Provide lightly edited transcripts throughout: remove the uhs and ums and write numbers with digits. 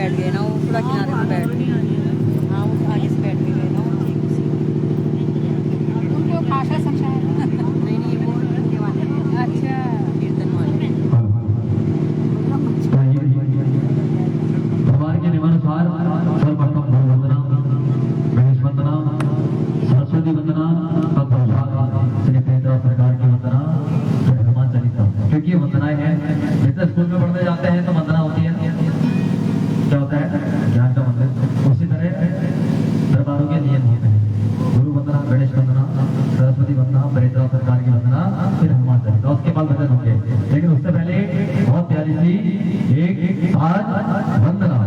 बैठ गए ना, वो थोड़ा किनारे में बैठ गए। हाँ वो आगे से बैठ के गए ना, उनको खासा समझा नहीं नहीं वो उनके वाले अच्छा कीर्तन वाले। भगवान के नियमानुसार सर्वप्रथम गुरु वंदना, गणेश वंदना, सरस्वती वंदना, तब श्री पेंद्र सरकार की वंदना, फिर हनुमान चालीसा। क्योंकि ये वंदनाएं हैं, जैसे स्कूल में पढ़ने जाते हैं तो वंदना होती है, क्या होता है ज्ञान का मंदिर, उसी तरह दरबारों के नियम होते हैं। गुरु वंदना, गणेश वंदना, सरस्वती वंदना, पेंद्र सरकार की वंदना, फिर हनुमान चालीसा, उसके बाद भजन होंगे। लेकिन उससे पहले बहुत प्यारी सी एक आज वंदना।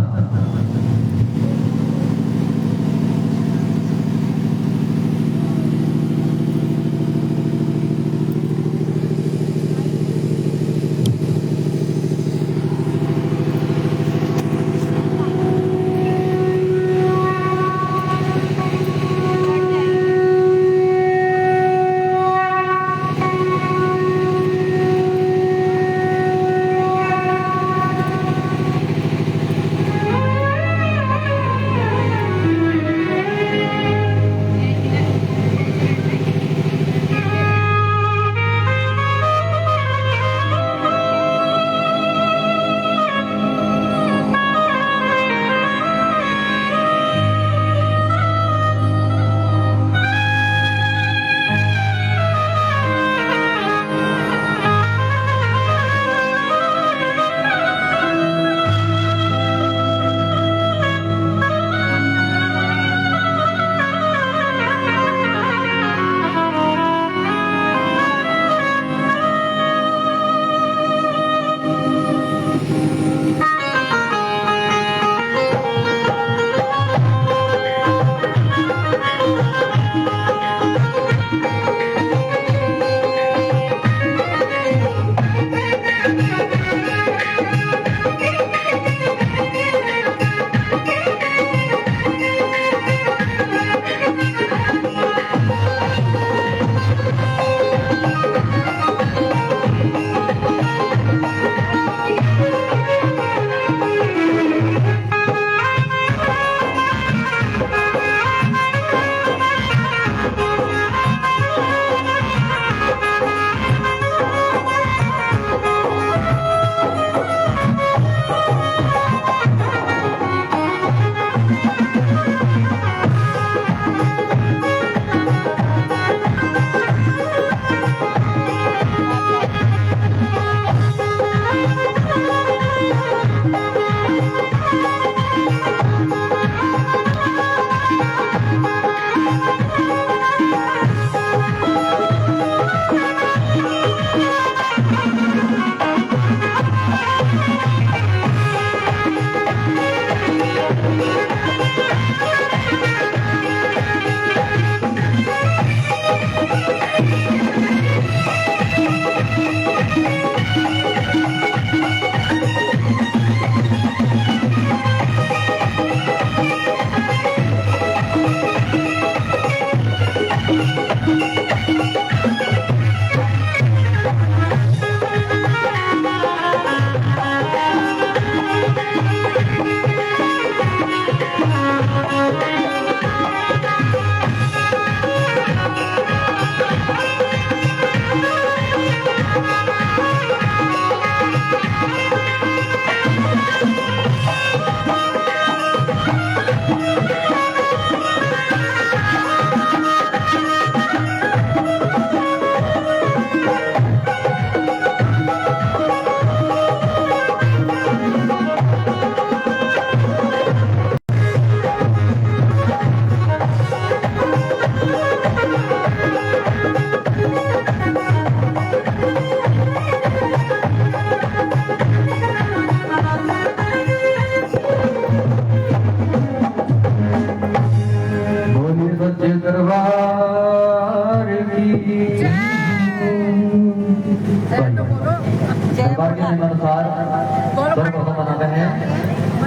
सर्वप्रथम मनाते हैं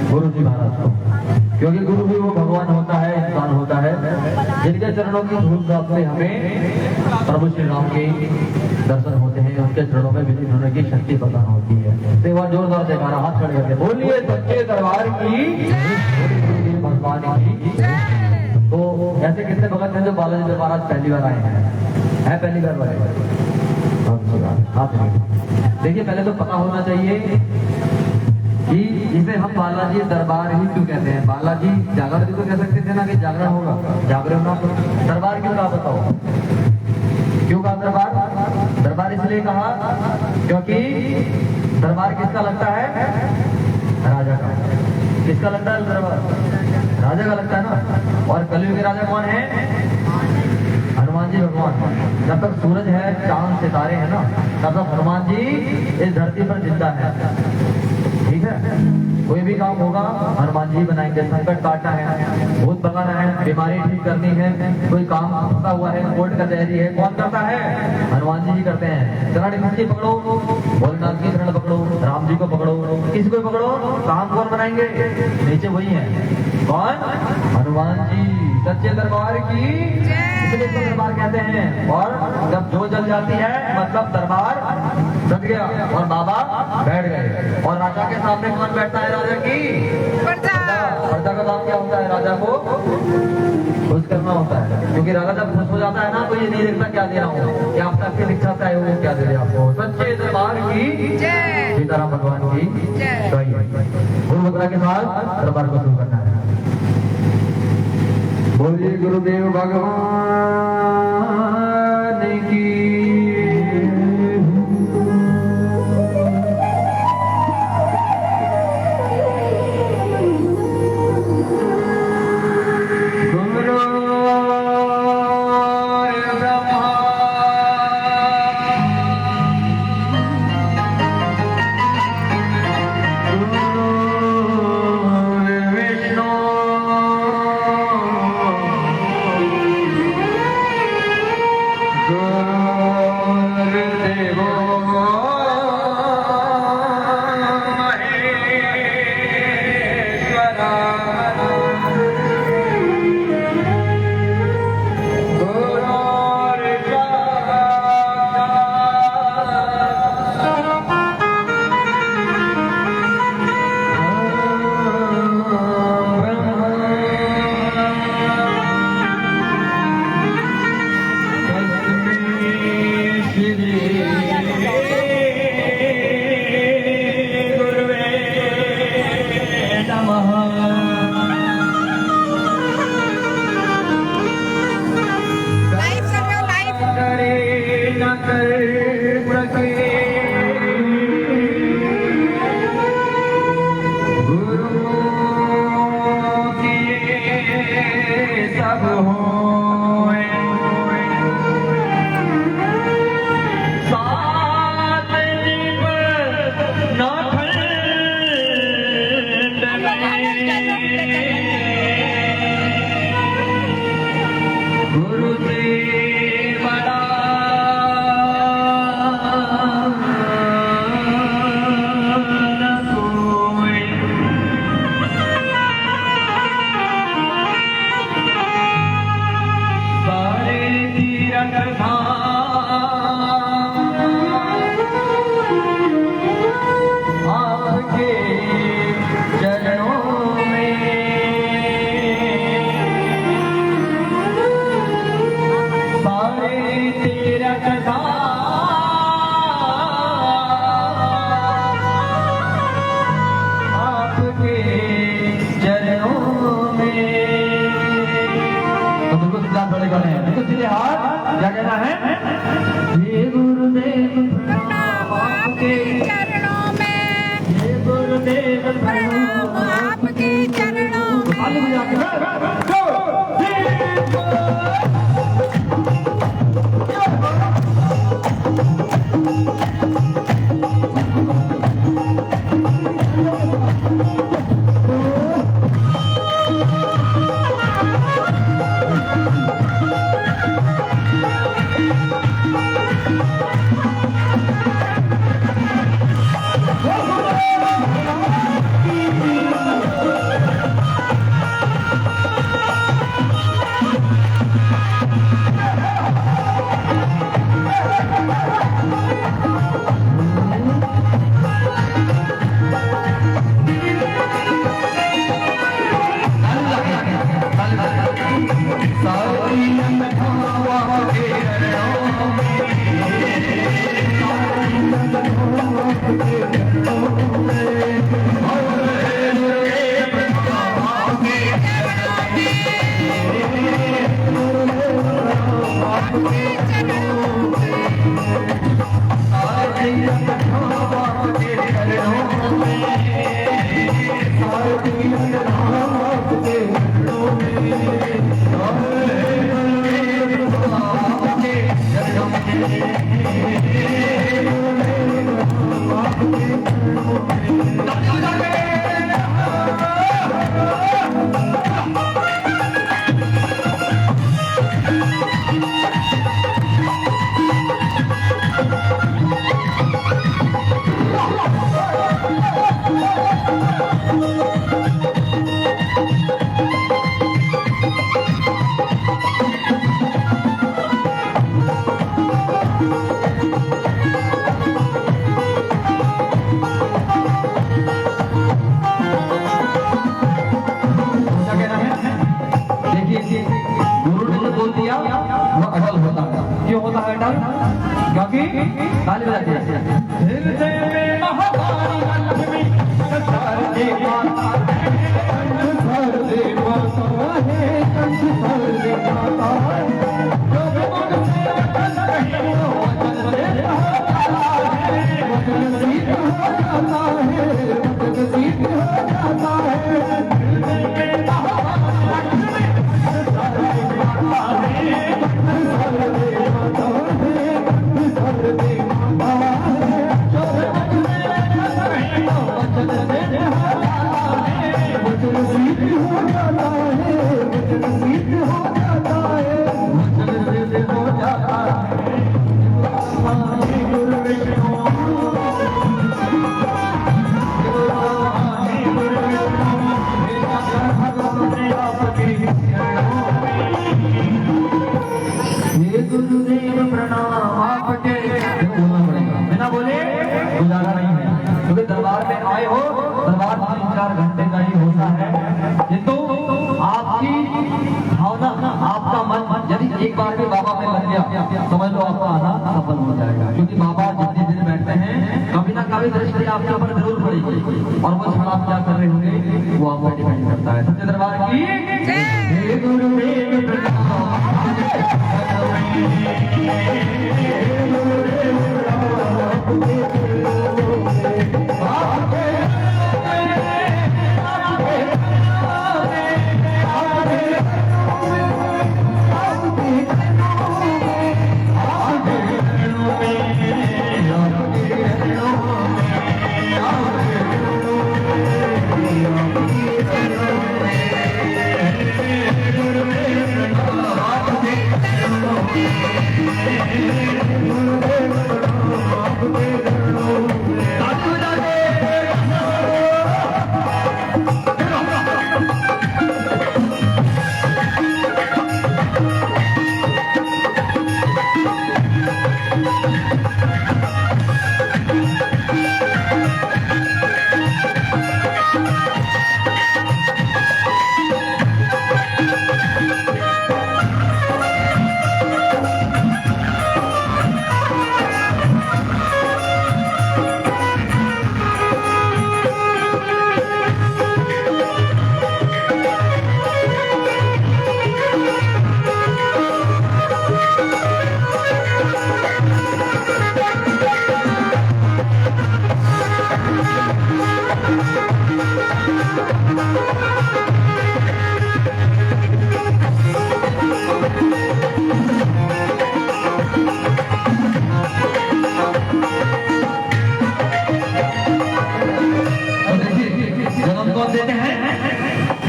गुरु जी महाराज को, क्योंकि गुरु भी वो भगवान होता है, इंसान होता है, जिनके चरणों की धूल प्राप्त से हमें प्रभु श्री राम के दर्शन होते हैं, उनके चरणों में विलीन होने की शक्ति प्रदान होती है। सेवा जोरदार जयकारा, हाथ खड़े करके बोलिए सच्चे दरबार की भगवान की। तो ऐसे कितने भगत हैं जो बालाजी दरबार आज पहली बार आए हैं पहली बार आए? हाथ देखिए, पहले तो पता होना चाहिए कि इसे हम बालाजी दरबार ही क्यों कहते हैं। बालाजी जागरण भी तो कह सकते थे ना कि जागरण होगा, जागरण ना, दरबार क्यों कहा बताओ? क्यों कहा दरबार? दरबार इसलिए कहा क्योंकि दरबार किसका लगता है? राजा का। किसका लगता है दरबार? राजा का लगता है ना। और कलयुग के राजा कौन है? हनुमान जी भगवान। जब तक सूरज है, चांद सितारे हैं ना, तब तक हनुमान जी इस धरती पर जिंदा है। ठीक है, कोई भी काम होगा हनुमान जी बनाएंगे। संकट काटना है, भूत भगाना है, बीमारी ठीक करनी है, कोई काम फंसा हुआ है, कोर्ट कचहरी है, कौन करता है? हनुमान जी करते हैं। चरण किसकी पकड़ो? भोलेनाथ की चरण पकड़ो, राम जी को पकड़ो, किसी को पकड़ो, काम कौन बनाएंगे? नीचे वही है, कौन? हनुमान जी। सच्चे दरबार की, इसलिए तो दरबार कहते हैं। और जब जो जल जाती है मतलब दरबार सज गया और बाबा बैठ गए। और राजा के सामने कौन बैठता है? राजा की प्रजा। प्रजा का काम क्या होता है? राजा को खुश करना होता है, क्योंकि राजा जब खुश हो जाता है ना तो ये नहीं देखता क्या दे रहा हूँ, क्या आप सबकी इच्छा चाहे वो क्या दे रहे आपको। सच्चे दरबार की, सीताराम भगवान की। गुरु मुद्रा के साथ दरबार को शुरू करना है। बोलिए गुरुदेव भगवान की। क्या कहना है? हे गुरुदेव प्रणाम आपके चरणों में, हे गुरुदेव प्रणाम आपके चरणों में। समझ लो आपका आना सफल हो जाएगा। क्योंकि बाबा जितने दिन बैठते हैं कभी ना कभी दृष्टि आपके ऊपर जरूर पड़ेगी और वो क्षण आप क्या कर रहे होंगे वो आप पर डिपेंड करता है। सच्चे दरबार की जय। गुरुदेव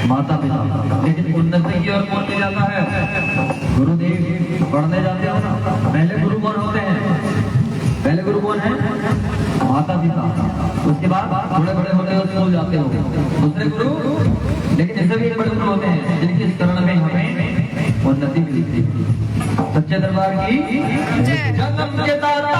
माता पिता, लेकिन उन्नति की ओर कौन ले जाता है? गुरुदेव। पढ़ने जाते हो ना, पहले गुरु कौन होते हैं? पहले गुरु कौन है? माता पिता। उसके बाद थोड़े बड़े होते हो स्कूल जाते हो, दूसरे गुरु। लेकिन ऐसे भी एक बड़े गुरु होते हैं जिनकी शरण में हमें उन्नति मिलती है। सच्चे दरबार की जन्म के दाता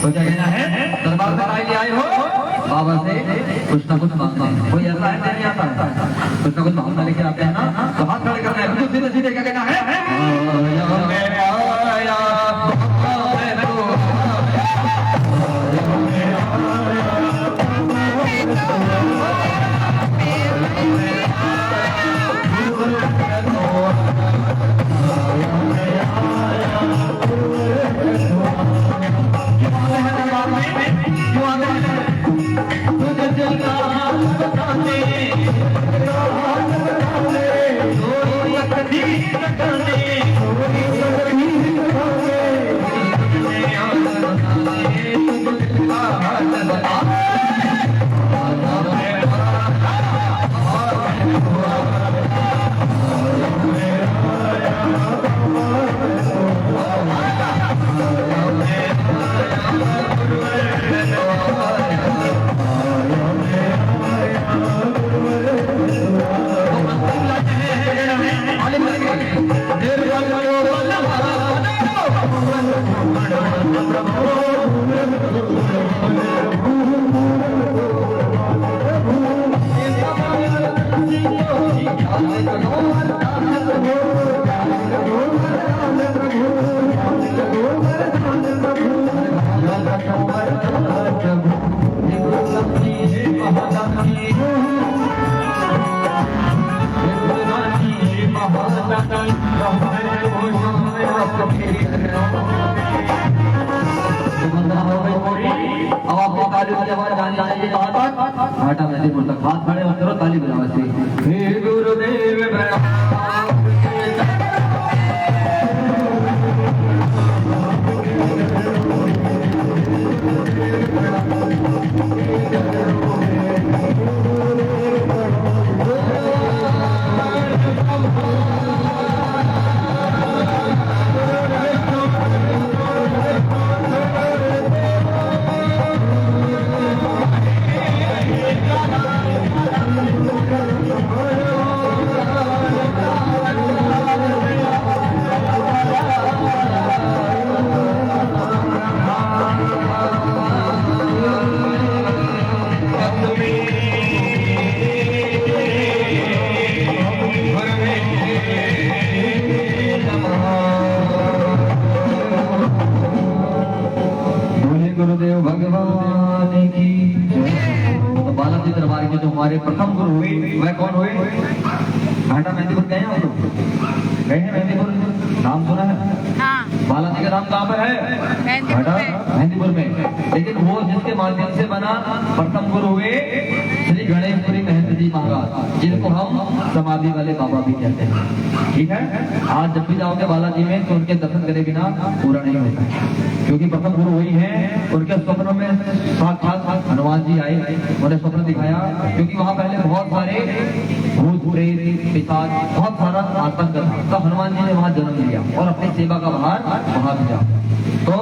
तो क्या कहना है? दरबार में आए हो बाबा से कुछ ना कुछ मांगना है। कोई ऐसा है नहीं आता है, कुछ ना कुछ मांगना लेके आते हैं ना, तो हाथ खड़े करना है। सीधे सीधे क्या कहना है? अब आपको तालियों की आवाज आनी चाहिए। मेहंदी कहाँ तक? घाटा मेहंदीपुर तक। हाथ खड़े मत करो, ताली बजाओ ऐसे। हे गुरुदेव गुरुदेव भगवान की जय। तो बालाजी दरबार के जो हमारे प्रथम गुरु हुए वह कौन हुए? घाटा मेहंदीपुर गए हैं हम लोग? गए हैं मेहंदीपुर? नाम सुना है? हाँ। बालाजी का नाम कहाँ पर है? घाटा मेहंदीपुर में। लेकिन वो जिसके माध्यम से बना प्रथम गुरु हुए श्री गणेशपुरी महंत जी महाराज, जिनको हम समाधि वाले बाबा भी कहते हैं। ठीक है, आज जब भी जाओगे बालाजी में तो उनके दर्शन करे बिना पूरा नहीं होता, क्योंकि प्रथम गुरु वही हैं। उनके स्वप्नों में साक्षात हनुमान जी आए, उन्हें स्वप्न दिखाया, क्योंकि वहाँ पहले बहुत सारे भूत प्रेत पिशाच बहुत सारा आतंक था। तो हनुमान जी ने वहाँ जन्म लिया और अपनी सेवा का भार वहाँ दिया। तो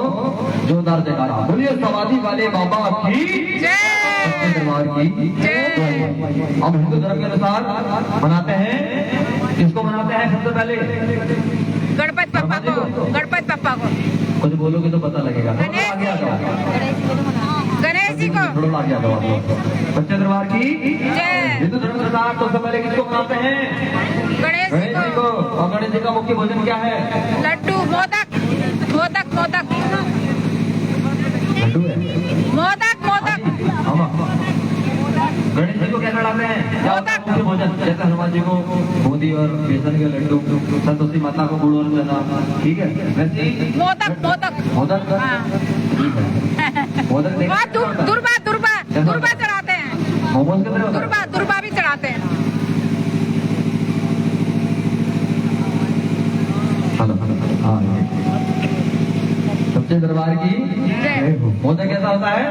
जोरदार जयकारा बोलिए समाधि वाले बाबा की जय, दरबार की जय। अब हिंदू धर्म के अनुसार मनाते हैं, किसको मनाते हैं सबसे पहले? गणपति पप्पा को, गणपति पप्पा को। कुछ बोलोगे तो पता लगेगा। गणेश जी को, थोड़ा आगे आ जाओ आप लोग। सच्चे दरबार की जय। हिंदू धर्म के अनुसार तो सबसे पहले किसको मनाते हैं? गणेश जी को। और गणेश जी का मुख्य भोजन क्या है? लड्डू, मोदक, मोदक, मोदक, लड्डू है, मोदक, मोदक। गणेश जी को क्या चढ़ाते हैं? क्या होता है मुख्य भोजन? जैसे हनुमान जी को बूंदी और बेसन के लड्डू, संतोषी माता को गुड़ और चना, ठीक है, वैसे मोदक, मोदक, मोदक। मोदक दुर्बा, दुर्बा, दुर्बा चढ़ाते हैं। मोमोज के तरह दुर्बा, दुर्बा भी चढ़ाते हैं। हाँ, सच्चे दरबार की मोदक कैसा होता है?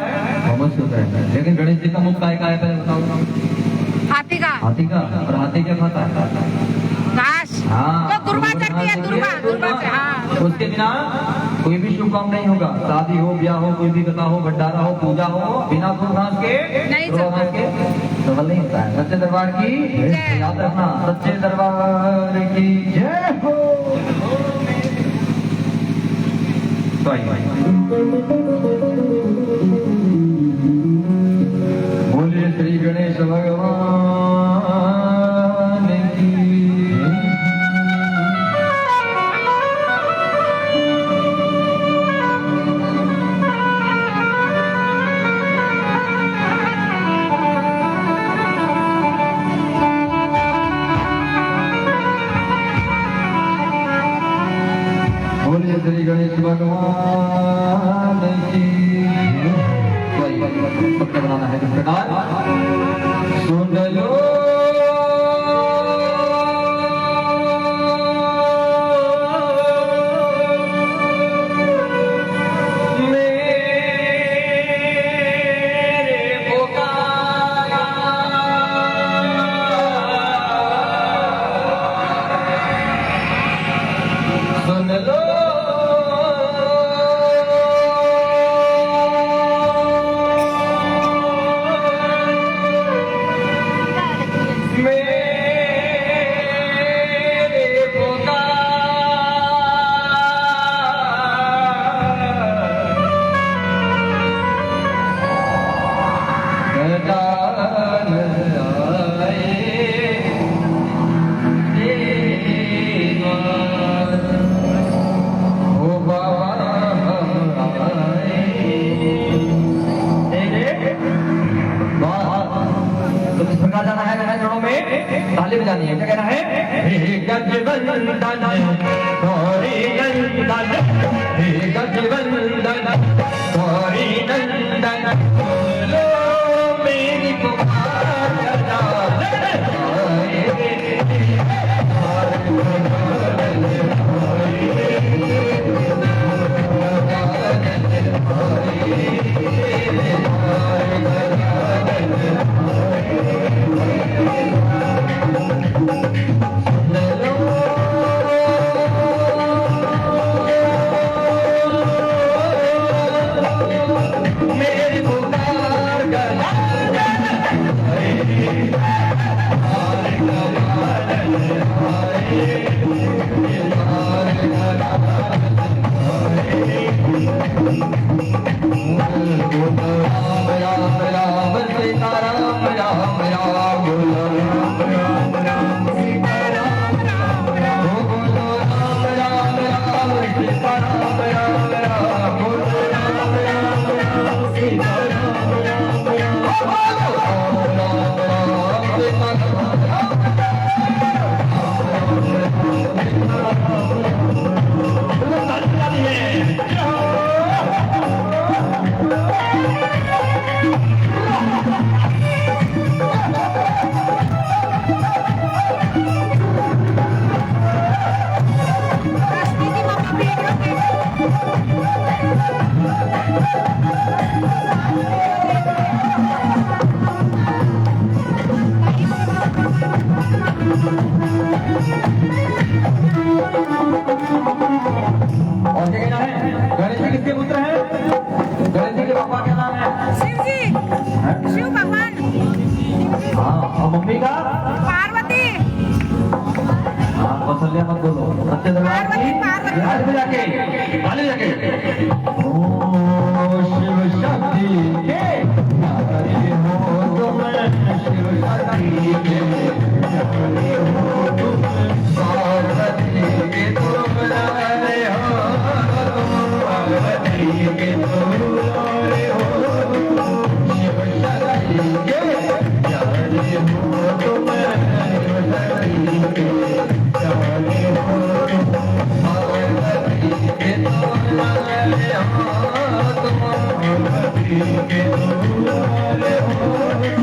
मोमोज होता है। लेकिन गणेश जी का मुख काय का है पहले बताओ? हाथी का। हाथी का। और हाथी क्या खाता है? घास। हाँ, तो दुर्बा चढ़ती है, दुर्बा, दुर्बा से। हाँ, उसके बिना कोई भी शुभ काम नहीं होगा। शादी हो, ब्याह हो, कोई भी कथा हो, भंडारा हो, पूजा हो, बिना फूल घास के नहीं सफल नहीं होता है। सच्चे दरबार की याद रखना, सच्चे दरबार की जय हो। तो बोलिए श्री गणेश भगवान की। बोलिए श्री गणेश भगवान की। पक्का बनाना है किस प्रकार? सुन लो ताली बजानी है। क्या कहना है? हे गजवंदन गौरी नंदन, हे गजवंदन गौरी नंदन, बोलो और क्या कहना है? गणेश जी किसके पुत्र हैं? गणेश जी के पापा क्या नाम है? शिव जी, शिव भगवान। हाँ, और मम्मी का? पार्वती। हाँ, कौशल्या मत बोलो, सत्य दरबार की बिहार में जाके, ताली जाके। ओ शिव शक्ति के प्यारे हो तुम, शिव शक्ति के प्यारे हो तुम, पार्वती के तुम प्यारे हो तुम, पार्वती के तुम प्यारे हो तुम, शिव शक्ति के प्यारे हो तुम, शिव शक्ति के प्यारे हो तुम, पार्वती के तुम प्यारे हो तुम, पार्वती के तुम प्यारे हो तुम।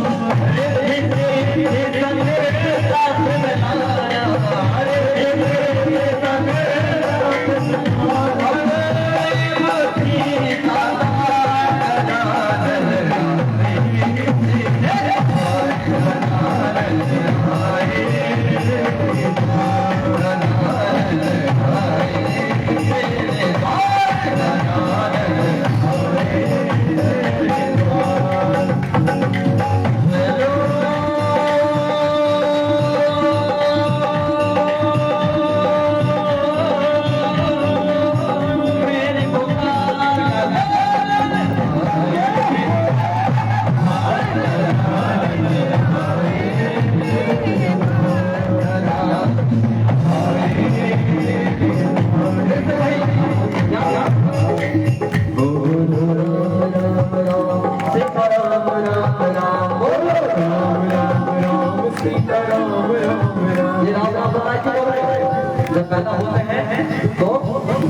जब पैदा होते हैं तो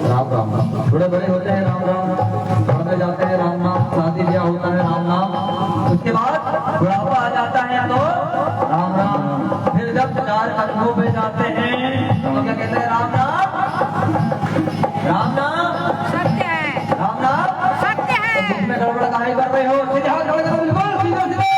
राम राम, थोड़े बड़े होते हैं राम राम, पढ़ने जाते हैं राम नाम, शादी ब्याह होता है राम नाम, उसके बाद बुढ़ापा आ जाता है तो राम राम, फिर जब 4 कदमों पे जाते हैं तो क्या कहते हैं? राम राम, राम नाम सत्य है, राम नाम सत्य है। इसमें गड़बड़ काहे कर रहे हो? सीधे हाथ खड़े करो, बिल्कुल सीधे सीधे।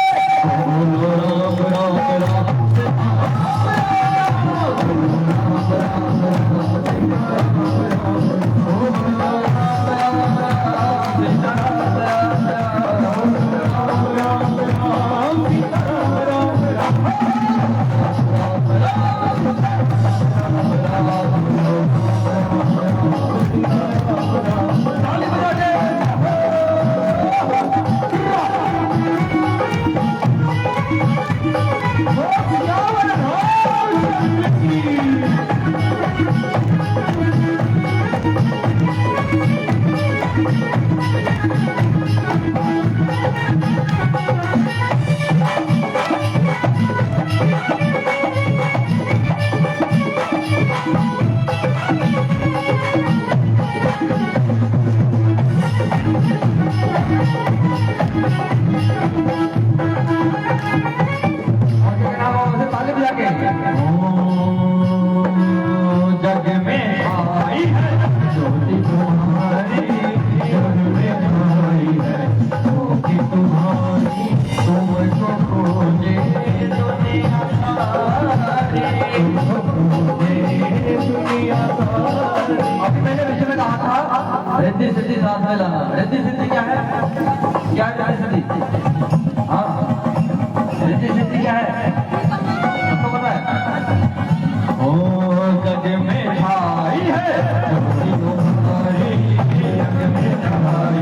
जग में आई है ज्योति तुम्हारी, जग में आई है ज्योति तुम्हारी, तुमको खोजे दुनिया सारी, तुमको खोजे दुनिया सारी। अभी मैंने विषय में कहा था रिद्धि सिद्धि साथ में लाना। रिद्धि सिद्धि क्या है? क्या है रिद्धि सिद्धि? हाँ, रिद्धि सिद्धि क्या है? सबको पता है? ओ जग में आई है ज्योति तुम्हारी, जग में आई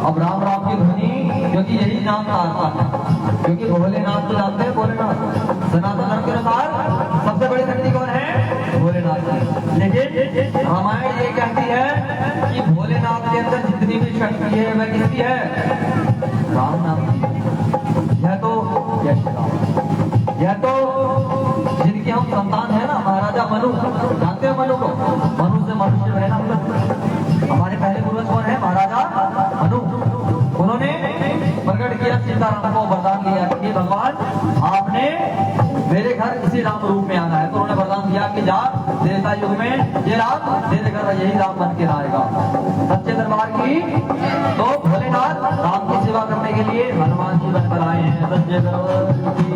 अब राम राम की ध्वनि, क्योंकि यही नाम का अर्थ है। क्योंकि भोलेनाथ तो जानते हैं, भोलेनाथ सनातन धर्म के अनुसार सबसे बड़ी शक्ति कौन है? भोलेनाथ। लेकिन रामायण ये कहती है कि भोलेनाथ के अंदर जितनी भी शक्ति है वह किसकी है? राम नाम की। यह तो यश राम, यह तो जिनकी हम संतान है ना, महाराजा मनु, जानते हैं मनु को? मनु से मनुष्य है ना, हमारे पहले पूर्वज कौन है? महाराजा मनु। उन्होंने प्रकट किया सीताराम को, वरदान दिया कि भगवान आपने मेरे घर इसी राम रूप में आना है। तो उन्होंने वरदान दिया कि जा त्रेता युग में ये राम तेरे घर यही राम बन के आएगा। सच्चे दरबार की तो भोलेनाथ राम की सेवा करने के लिए हनुमान जी बनकर आए हैं। सच्चे दरबार की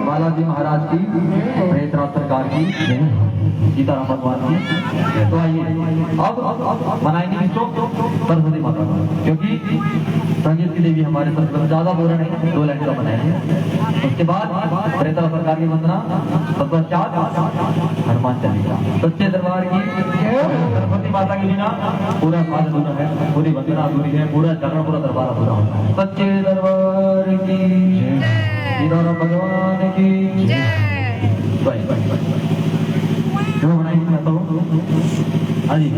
बालाजी महाराज की, प्रेतराज सरकार की, सीताराम भगवान की। तो आइए अब मनाएंगे इसको सरस्वती माता का, क्योंकि संगीत की देवी हमारे सरस्वती, ज्यादा बोल रहे नहीं, 2 लाइन का बनाएंगे। उसके बाद प्रेतराज सरकार की वंदना, तत्पश्चात हनुमान चालीसा। सच्चे दरबार की सरस्वती माता की बिना पूरा साध अधूरा है, पूरी वंदना अधूरी है, पूरा जागरण, पूरा दरबार अधूरा होता है। सच्चे दरबार की, सीताराम भगवान की बाय बाय बाय। क्यों बनाएंगे मैं तो हाँ जी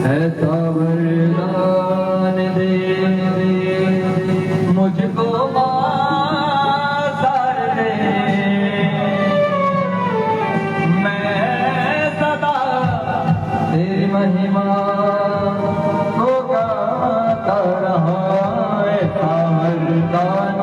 ऐसा वरदान दे मुझको माता रे, महिमा गाता रहा है सावरदान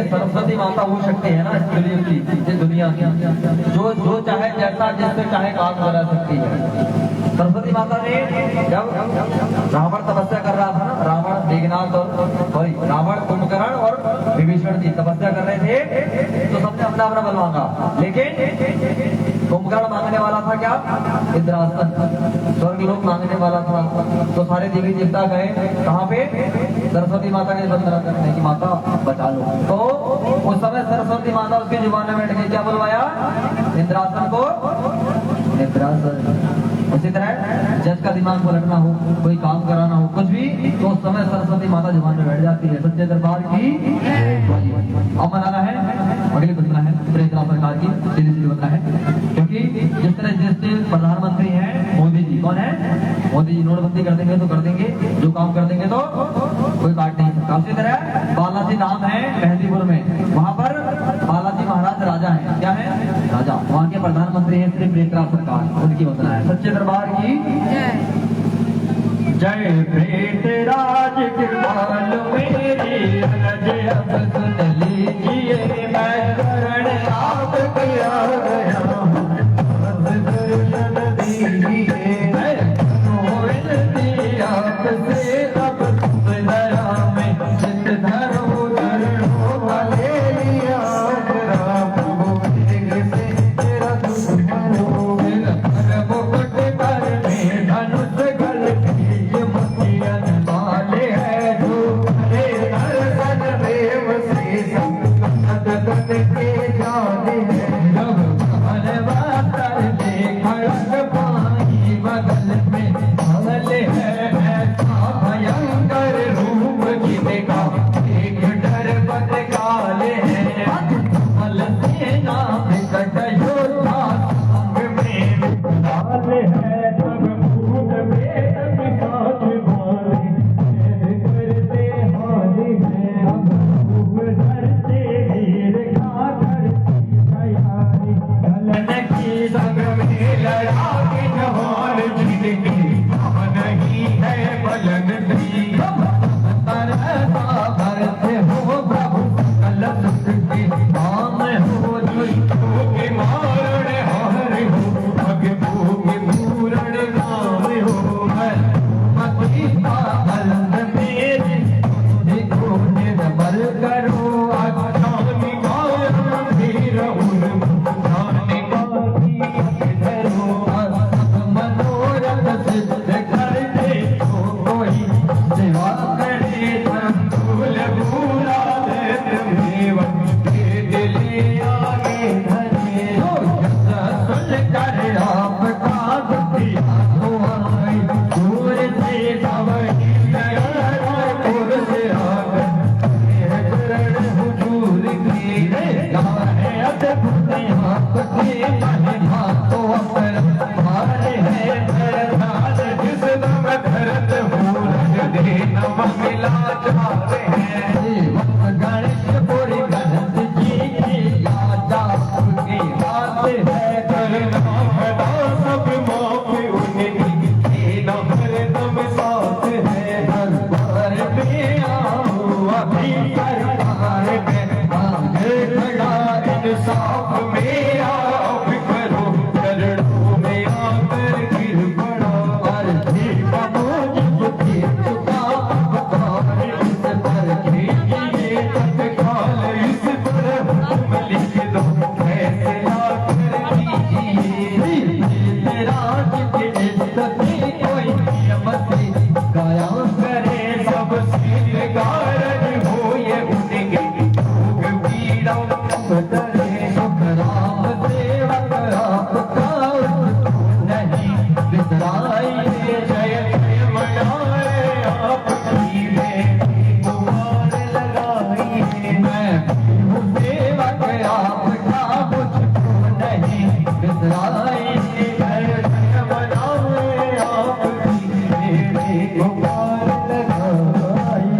सरस्वती माता हो सकती है ना इस दुनिया की जो चाहे जैसा जिससे चाहे काम करा सकती है। सरस्वती माता ने जब रावण तपस्या कर रहा था ना, रावण मेघनाथ और रावण कुंभकर्ण और विभीषण जी तपस्या कर रहे थे, तो सबने अपना अपना बल मांगा, लेकिन कुंभकर्ण मांगने वाला था क्या? इंद्रासन, स्वर्ग लोक मांगने वाला था। तो सारे देवी देवता गए कहाँ पे? सरस्वती माता के वंदना करने की, माता बचा लो। तो उस समय सरस्वती माता उसके जुबान में बैठ गई, क्या बुलवाया? इंद्रासन को इंद्रासन। उसी तरह जज का दिमाग पलटना हो, कोई काम कराना हो, कुछ भी, तो उस समय सरस्वती माता जुबान में बैठ जाती है। सच्चे दरबार की अब मनाना है, अगली बदला है प्रेतरा सरकार की सीधी सीधी बदला है, क्योंकि जिस तरह जिस प्रधानमंत्री हैं मोदी जी, कौन है? मोदी जी नोटबंदी कर देंगे तो कर देंगे, जो काम कर देंगे तो कोई काट नहीं सकता। उसी तरह बालाजी नाम है मेहंदीपुर में, वहां पर बालाजी महाराज राजा है। क्या है? राजा। वहां के प्रधानमंत्री है श्री प्रेतरा सरकार, उनकी बदला है। सच्चे दरबार की जय। प्रेतराज कृपाल मेरी रज अब सुन लीजिए, मैं शरण आप किया गया दर्शन दीजिए, आपसे अब दया में चित धरो धरो भले लिया प्रभु से तेरा दुश्मनो मुकुट पर में धनुष गल ये मोतियन वाले है जो हे दर्शन देव से संगत के जाने हैं। जब दे नव मिला जावे हैं गणेश पूरी गणत जी की याद आपके हाथ है करना भला सब माफी उनकी न हरदम साथ है हर बार में आओ अभी सरकार में आगे खड़ा इंसाफ में आप करो चरणों में आकर गिर पड़ा और चुका इस पर खींचिए तत्काल इस पर हुक्म लिख दो फैसला कर दीजिए राज की इज्जत कोई नियमती कायम करे सब सिरगारन हो ये उनके भोग पीड़ा बदले सुख राम सेवक आपका नहीं बिसराइए जय जय मनाए आपकी गुहार लगाइए मैं हूँ सेवक आपका मुझको नहीं बिसराइए जय जय मनाए आपकी गुहार लगाइए।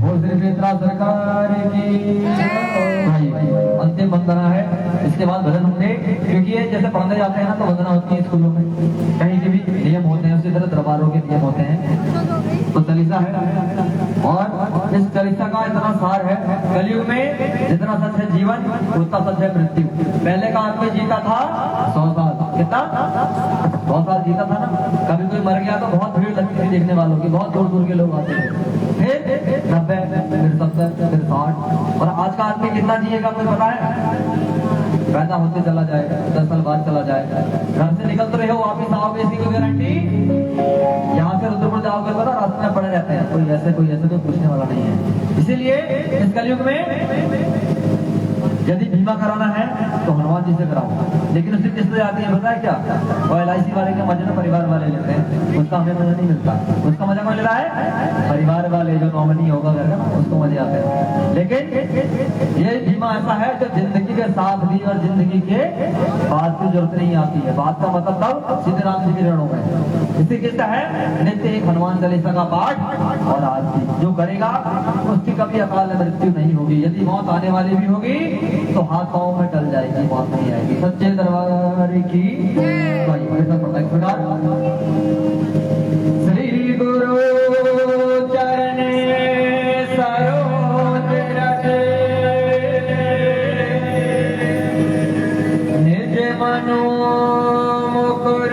वो श्री मित्रा सरकार की अंतिम वंदना है। इसके बाद भजन होंगे क्योंकि ये जैसे पढ़ने जाते हैं ना तो वंदना होती है स्कूलों में, कहीं के भी नियम होते हैं, उसी तरह दरबारों के नियम होते हैं। तो चालीसा है और इस चालीसा का इतना सार है, कलयुग में जितना सच है जीवन उतना सच है मृत्यु। पहले का आदमी जीता था 100 साल, कितना 100 साल जीता था ना। कभी कोई मर गया तो बहुत भीड़ लगती थी देखने वालों की, बहुत दूर दूर के लोग आते थे। फिर 90, फिर 70, फिर 60 और आज का आदमी कितना जिएगा कोई पता है? पैदा होते चला जाएगा, 10 साल बाद चला जाएगा। घर से निकल तो रहे हो वापिस आओगे इसकी कोई गारंटी? यहाँ से रुद्रपुर जाओगे तो रास्ते में पड़े रहते हैं, कोई ऐसे कोई पूछने वाला नहीं है। इसीलिए इस कलयुग में यदि बीमा कराना है तो हनुमान जी से कराओ, लेकिन उससे किस जाती है पता है क्या? और LIC वाले के मजे में परिवार वाले लेते हैं, उसका हमें मजा नहीं मिलता। उसका मजा कौन ले रहा है? परिवार वाले, जो नॉमिनी होगा घर का उसको मजे आते हैं। लेकिन ये बीमा ऐसा है जो जिंदगी के साथ भी और जिंदगी के बाद की जरूरत नहीं आती है। बात का मतलब तब सीधे राम जी के रणों में। इसी किस्सा है नित्य एक हनुमान चालीसा का पाठ और आरती जो करेगा उसकी कभी अकाल मृत्यु नहीं होगी। यदि मौत आने वाली भी होगी तो हाथ पांव में टल जाएगी, मौत नहीं आएगी। सच्चे दरबार की प्रकार श्री गुरु चरण सरोज रजे निज मनो मुकुर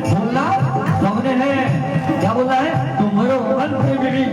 बोलना सबने है, क्या बोला है? तुम्हारो मन से मेरी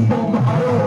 तुम्हारो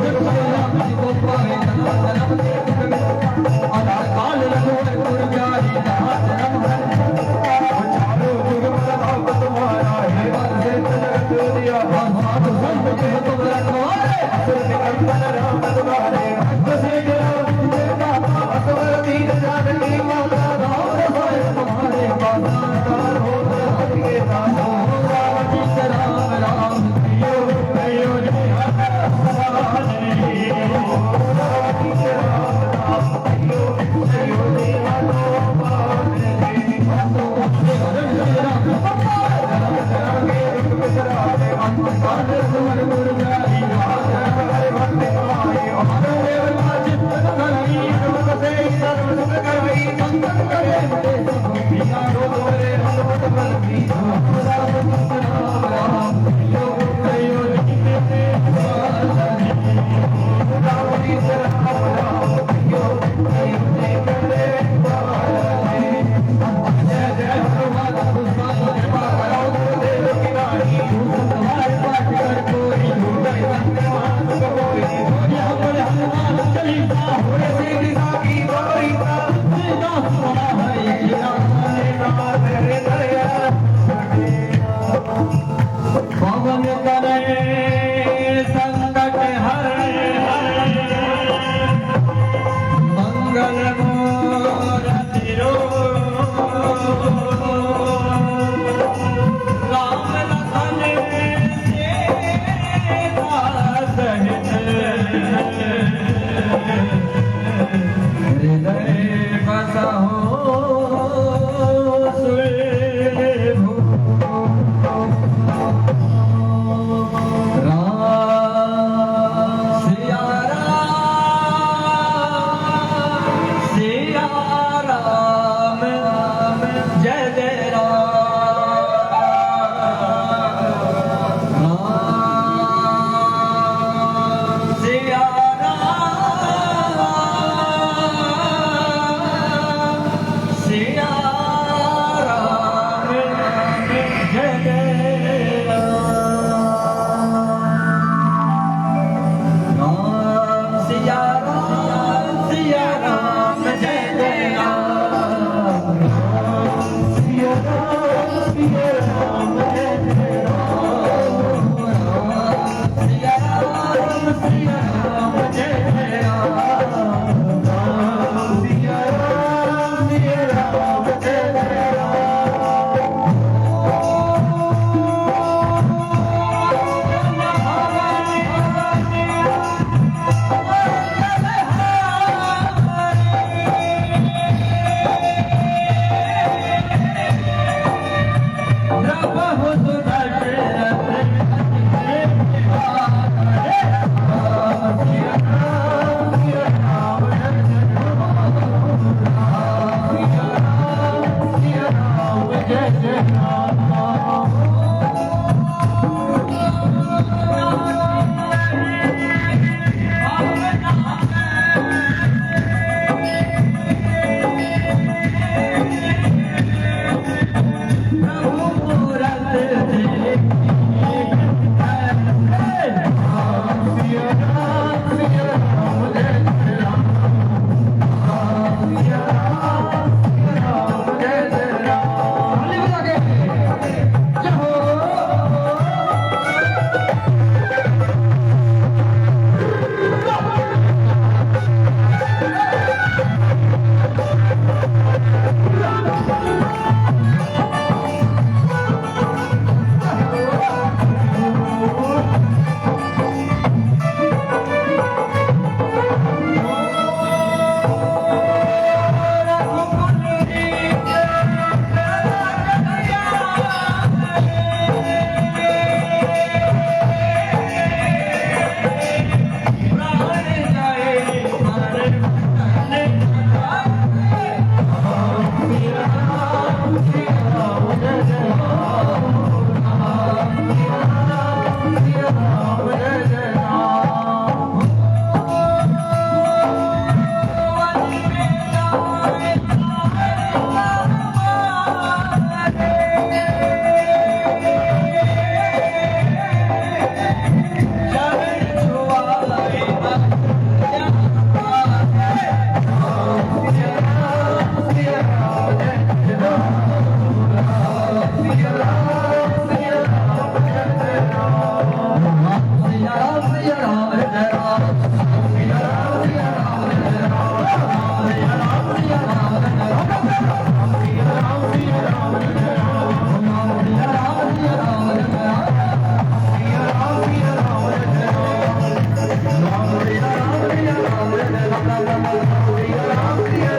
राम जय राम सिया राम जय राम सिया राम सिया राम जय राम सिया राम सिया राम जय राम सिया राम सिया राम जय राम सिया राम सिया राम जय राम सिया राम सिया राम जय राम सिया राम सिया राम जय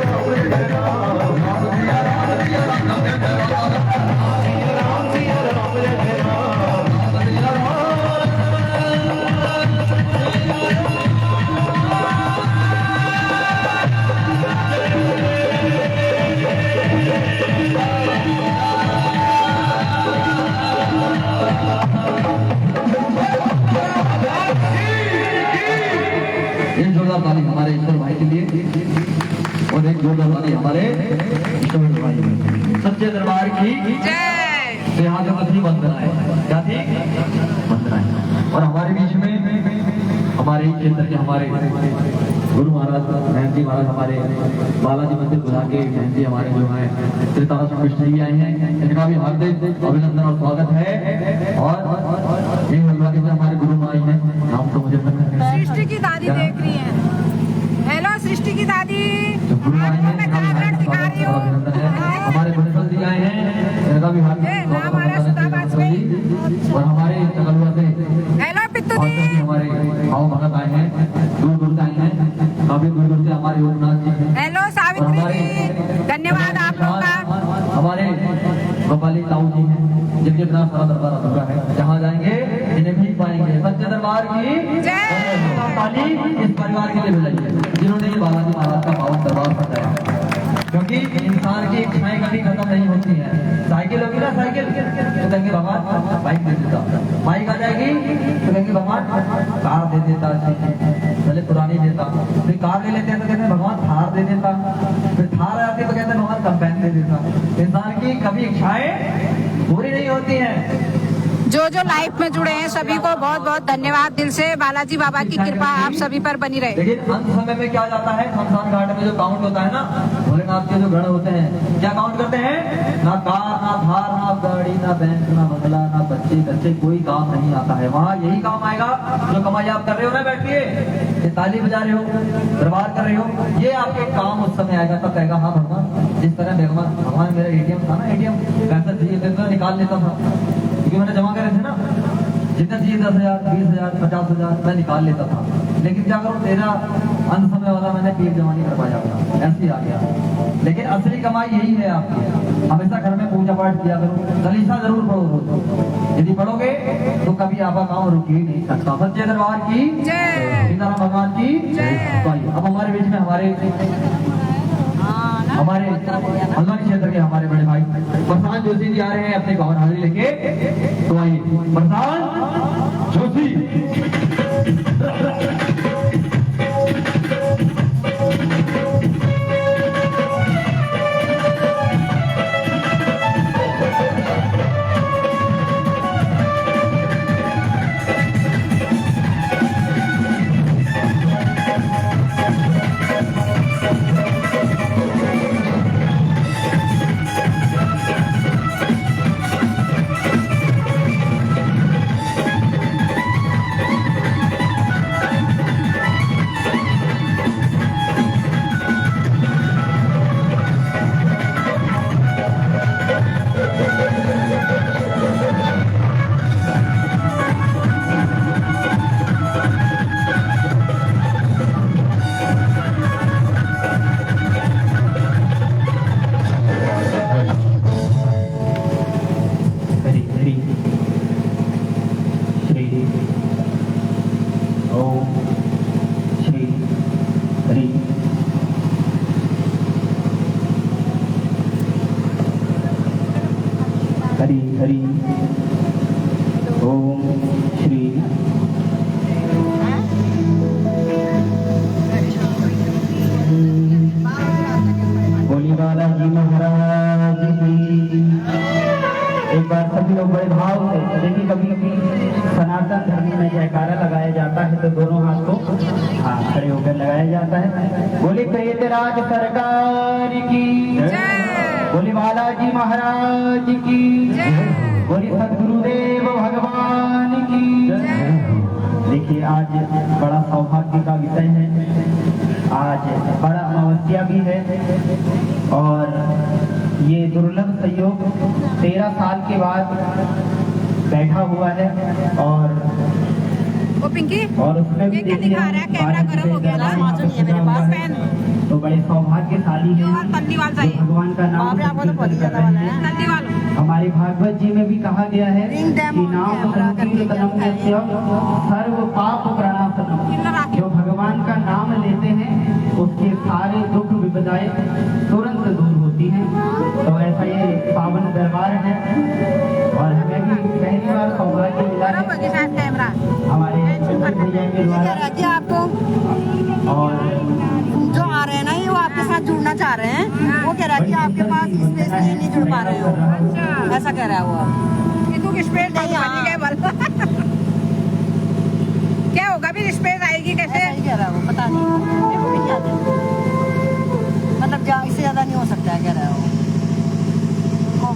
राम सिया राम सिया राम जय एक जोरदार ताली हमारे ईश्वर भाई के लिए और एक जोरदार ताली हमारे ईश्वर भाई के लिए। सच्चे दरबार की जय। यहाँ से मछली वंदनाएं क्या थी वंदनाएं। और हमारे बीच में हमारे क्षेत्र के हमारे गुरु महाराज बहन जी महाराज हमारे बालाजी मंदिर बुला के बहन जी हमारे जो है त्रितारा मिश्र जी आए हैं, इनका भी हार्दिक अभिनंदन और स्वागत है। और एक हलवा के हमारे गुरु माई हैं, नाम तो मुझे पता है, सृष्टि की दादी देख रही है। हेलो सृष्टि की दादी, गुरु माई हैं, इनका भी हार्दिक स्वागत और अभिनंदन है। हमारे गुणेश्वर जी आए हैं, इनका भी हार्दिक स्वागत और अभिनंदन है। और हमारे चकलुआ से हेलो पित्तू और दी, हमारे भाव भगत आए हैं, दूर दूर से आए हैं, काफी दूर दूर से हमारे योगनाथ जी हैं। हेलो सावित्री जी, धन्यवाद आप लोगों का। हमारे गोपाली ताऊ जी हैं, जिनके बिना सारा दरबार अधूरा है, जहाँ जाएंगे इन्हें भी पाएंगे। सच्चे दरबार की जय। ताली इस परिवार के लिए बजाइए जिन्होंने ये बालाजी महाराज का पावन दरबार सजाया। क्योंकि इंसान की इच्छाएं कभी खत्म नहीं होती हैं। साइकिल होगी ना साइकिल, तो कहेंगे भगवान बाइक दे देता, बाइक आ जाएगी तो कहेंगे भगवान कार दे देता, पहले पुरानी देता, फिर कार ले लेते हैं तो कहते हैं भगवान थार दे देता, फिर थार आती है तो कहते हैं भगवान कंपेन दे देता। इंसान की कभी इच्छाएं पूरी नहीं होती हैं। जो जो लाइफ में जुड़े हैं सभी को बहुत बहुत धन्यवाद दिल से। बालाजी बाबा की कृपा आप सभी पर बनी रहे। लेकिन अंत समय में क्या जाता है, शमशान घाट में जो काउंट होता है ना, भोलेनाथ के जो गण होते हैं क्या काउंट करते हैं, ना कार ना थार ना गाड़ी ना बैंक ना बंगला ना बच्चे बच्चे, कोई काम नहीं आता है। वहाँ यही काम आएगा जो कमाई आप कर रहे हो ना, बैठिए ये ताली बजा रहे हो, दरबार कर रहे हो, ये आपके काम उस समय आएगा। तब कहेगा हाँ भगवान, जिस तरह भगवान मेरा एटीएम था ना, एटीएम पैसा चाहिए तो निकाल लेता था, क्योंकि मैंने जमा करे थे ना, जितना चाहिए 10,000 20,000 50,000 मैं निकाल लेता था। लेकिन क्या करूँ, तेरा अंत समय वाला मैंने पीर जमा नहीं कर पाया, ऐसे ही आ गया। लेकिन असली कमाई यही है आपकी। हमेशा घर में पूजा पाठ किया करो, चालीसा जरूर पढ़ो रोज। यदि पढ़ोगे तो कभी आपका काम रुक ही नहीं सकता। सच्चे दरबार की जय, सीताराम भगवान की जय। अब हमारे बीच में हमारे हल्द्वानी क्षेत्र के हमारे बड़े भाई प्रशांत जोशी जी आ रहे हैं अपने गौर हाजिरी लेके। तो आइए प्रशांत जोशी। हरि हरि ओम श्री बोली बालाजी महाराज की। एक बार सभी लोग बड़े भाव से देखिए, कभी कभी सनातन धर्म में जयकारा लगाया जाता है तो दोनों हाथ को खड़े होकर लगाया जाता है। बोली प्रेत राज सरकार की, बोली बालाजी महाराज की, बोली सदगुरुदेव भगवान की। देखिए आज बड़ा सौभाग्य का विषय है, आज बड़ा अमावस्या भी है और ये दुर्लभ संयोग 13 साल के बाद बैठा हुआ है और वो पिंकी उसमें भी ये क्या दिखा रहा है? कैमरा गर्म हो गया ना, बाहर नहीं है मेरे पास पेन। तो बड़े सौभाग्यशाली हैं और पन्नीवाल चाहिए। जो भगवान का नाम संकीर्तन कर रहे हैं। पन्नीवाल हमारे भागवत जी में भी कहा गया है कि नाम संकीर्तनम यस्य सर्व पाप प्रणाशनम। जो भगवान का नाम लेते हैं उसके सारे दुख विपदाएं तुरंत दूर होती हैं। तो ऐसा ये पावन दरबार है और हमें भी पहली बार सौभाग्य मिला है कैमरा हमारे भैया के द्वारा जी आपको और जो आ रहे हैं ना, ये वो आपके साथ जुड़ना चाह रहे हैं। वो कह रहा है कि आपके पास स्पेस नहीं जुड़ पा रहे हो, ऐसा कह रहा है वो। आप तू स्पेस नहीं हाँ। गए बल क्या होगा फिर? स्पेस आएगी कैसे? ऐसा ही कह रहा है वो, पता नहीं मेरे को भी क्या है। मतलब इससे ज्यादा नहीं हो सकता है, कह रहा है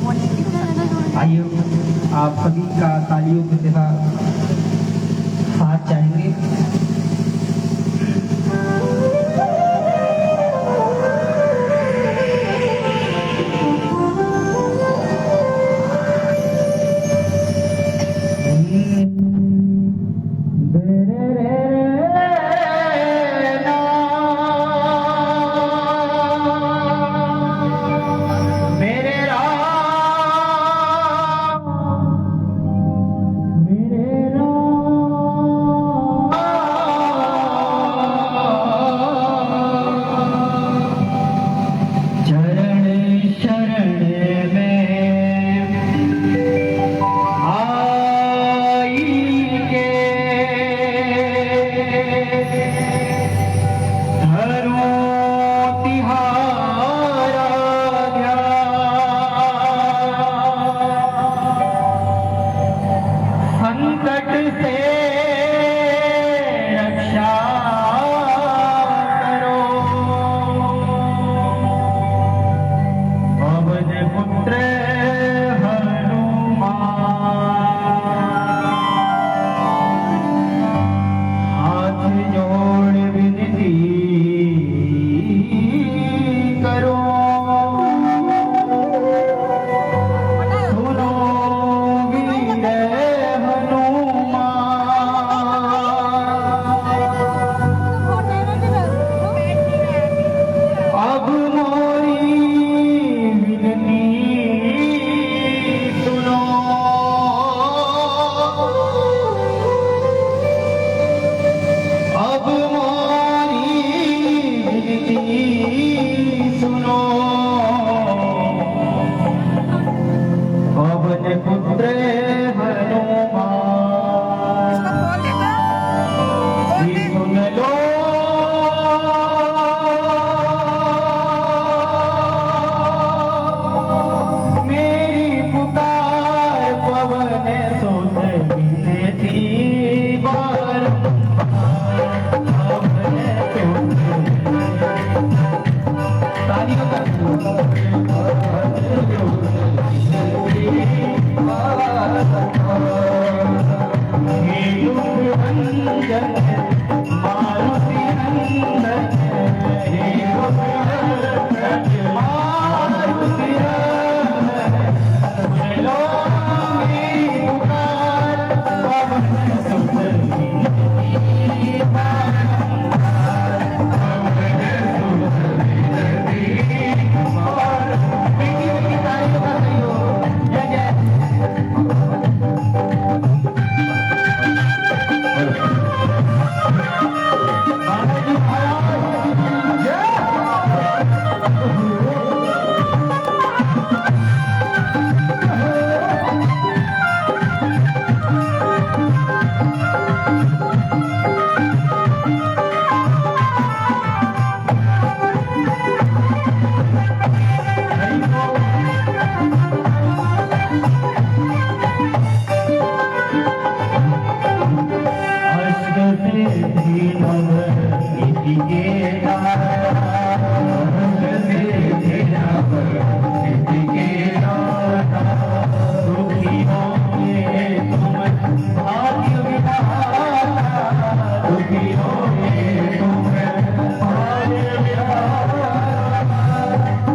वो नहीं जुड़ सकता। आइए आप सभी का तालियों के साथ चाहेंगे।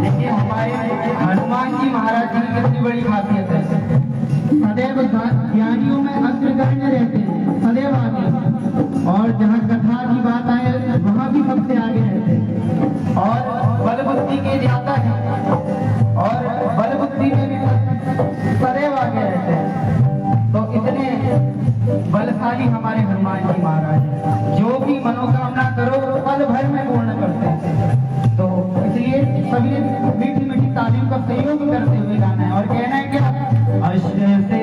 देखिए हमारे हनुमान जी महाराज की कितनी बड़ी खासियत है। सदैव ज्ञानियों में अग्रगण्य रहते हैं, सदैव आगे, और जहाँ कथा की बात आए वहाँ भी सबसे आगे रहते हैं, और बल बुद्धि के ज्ञाता है, और बल बुद्धि में भी सदैव आगे रहते हैं। तो इतने बलशाली हमारे हनुमान जी महाराज हैं। जो भी मनोकामना करो पल भर में पूर्ण करते हैं। तो इसलिए सभी ने मीठी मीठी तालीम का सहयोग करते हुए गाना है और कहना है क्या, अश्व से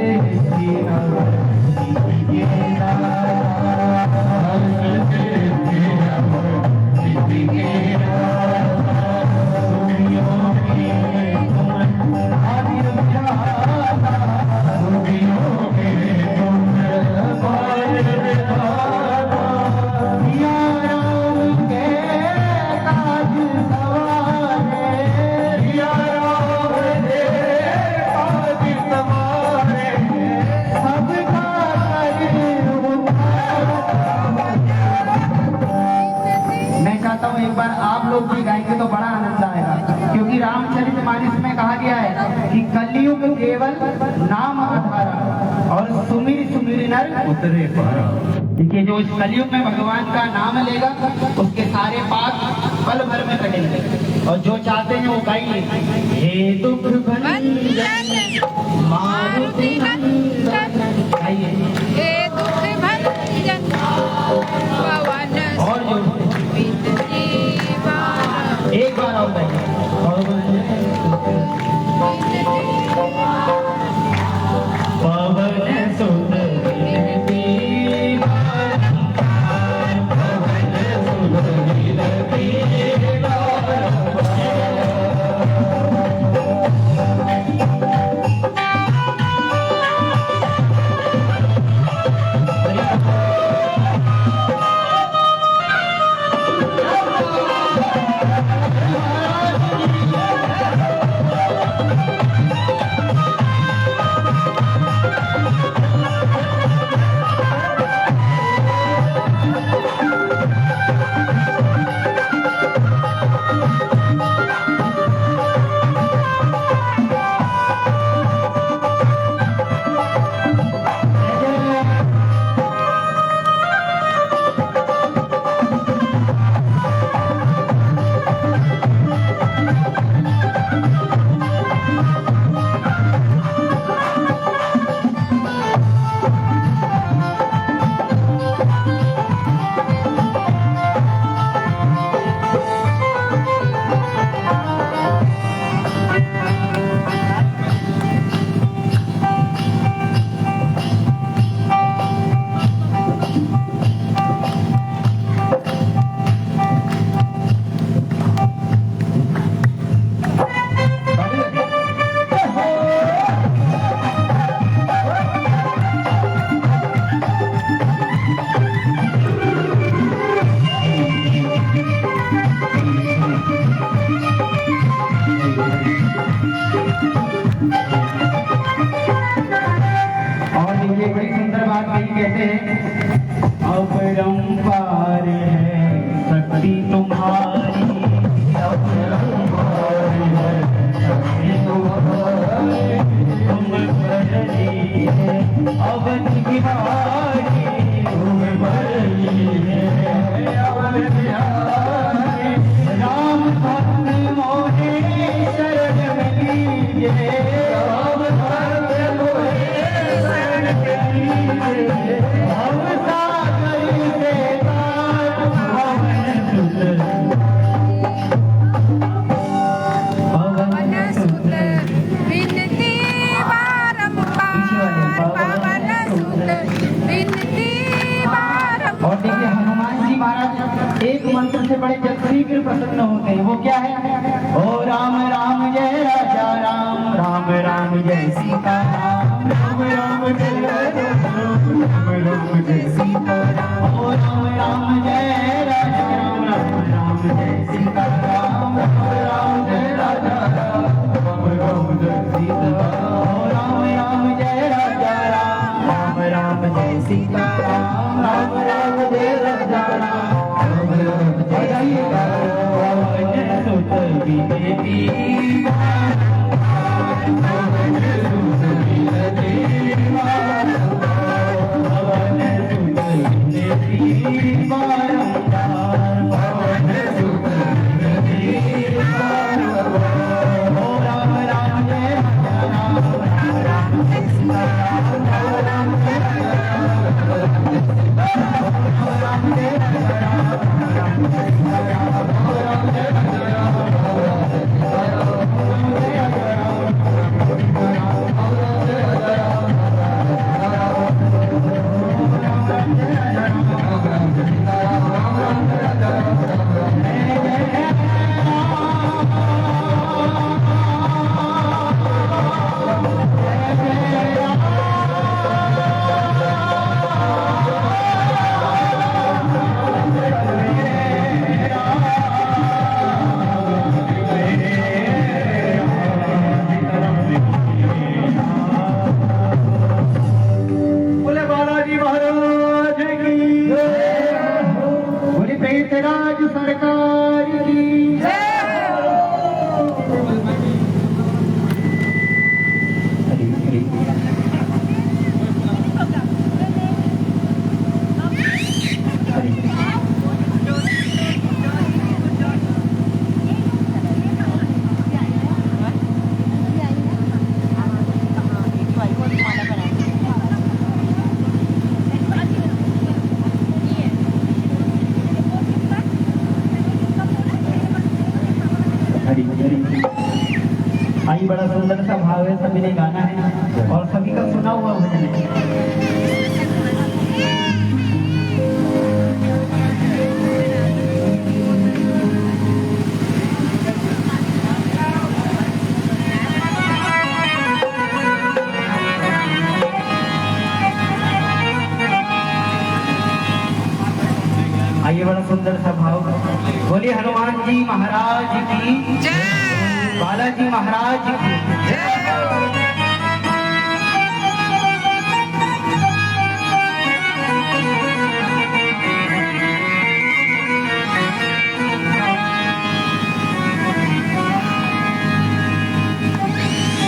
एक बार आप लोग भी गाएंगे तो बड़ा आनंद आएगा, क्योंकि रामचरितमानस में कहा गया है कि कलयुग केवल नाम आधारा और सुमिर सुमिर नर उतरे पारा। देखिए जो इस कलयुग में भगवान का नाम लेगा उसके सारे पाप पल भर में कटेंगे, और जो चाहते हैं वो गाइए, हे दुख भंजन मारुति नंदन, गाइए हे दुख भंजन पवन और जो एक बार और पवन सुत कहते हैं अपरंपार है शक्ति तुम्हारी, अपरंपार है शक्ति तुम्हारी, तुम बदली है अवध बिहारी, तुम बदली है अवध बिहारी, राम भक्त मोहे शरण मिलिए, राम भक्त मोहे शरण मिलिए, हम सागर से तार पवन सुत, पवन सुत विनती बारंबार, पवन सुत विनती बारंबार। और देखिए हनुमान जी महाराज एक मंत्र से बड़े शीघ्र प्रसन्न होते हैं, वो क्या है, ओ राम राम जय राजा राम, राम राम जय सीता राम, राम राम जय राजा राम, राम राम जय सीता राम, ओ राम राम जय राजा राम, राम राम जय सीता राम, राम राम जय राजा राम, राम राम जय सीता राम, ओ राम राम जय राजा राम, राम राम जय सीता राम, राम राम जय राजा राम। बोले बालाजी महाराज की बोले पेटराज सरकार की आई बड़ा सुंदर सा भाव है, सभी ने गाना है और सभी का सुना हुआ भजन है। आइए बड़ा सुंदर सा भाव, बोलिए हनुमान जी महाराज की जय बालाजी महाराज की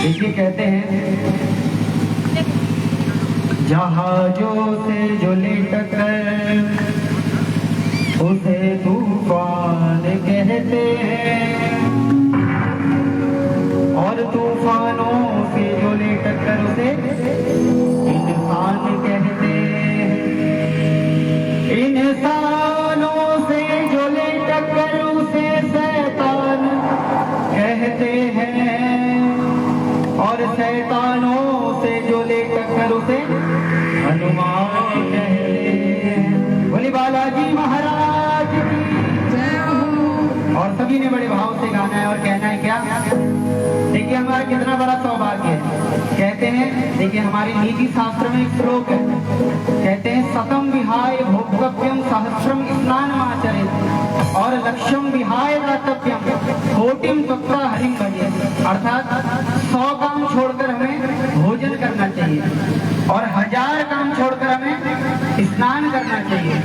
देखिए कहते हैं जहाजों से जो लिटकर उसे तूफान कहते हैं और तूफानों से जो ले टक्कर उसे इंसान कहते हैं। इंसानों से जो ले टक्कर उसे शैतान कहते हैं और शैतानों से जो ले टक्कर उसे हनुमान कहते हैं। बोली बालाजी महाराज की जय हो। और सभी ने बड़े भाव से गाना है और कहना है क्या, देखिए हमारा कितना बड़ा सौभाग्य है। कहते हैं देखिए हमारे नीति शास्त्र में एक श्लोक है, कहते हैं सतम विहाय भोक्तव्यम सहस्रम स्नानमाचरेत् और लक्ष्यम विहाय दातव्यम कोटिम तत्वा हरिम भजे। अर्थात 100 काम छोड़कर हमें भोजन करना चाहिए और 1000 काम छोड़कर हमें स्नान करना चाहिए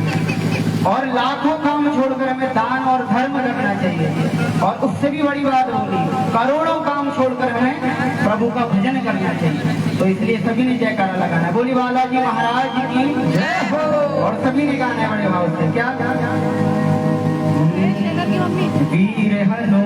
और लाखों काम छोड़कर हमें दान और धर्म करना चाहिए और उससे भी बड़ी बात होगी करोड़ों काम छोड़कर हमें प्रभु का भजन करना चाहिए। तो इसलिए सभी ने जयकारा लगाना है। बोली बालाजी महाराज की जय हो। और सभी ने गाना है बड़े भाव से क्या वीर हनुमान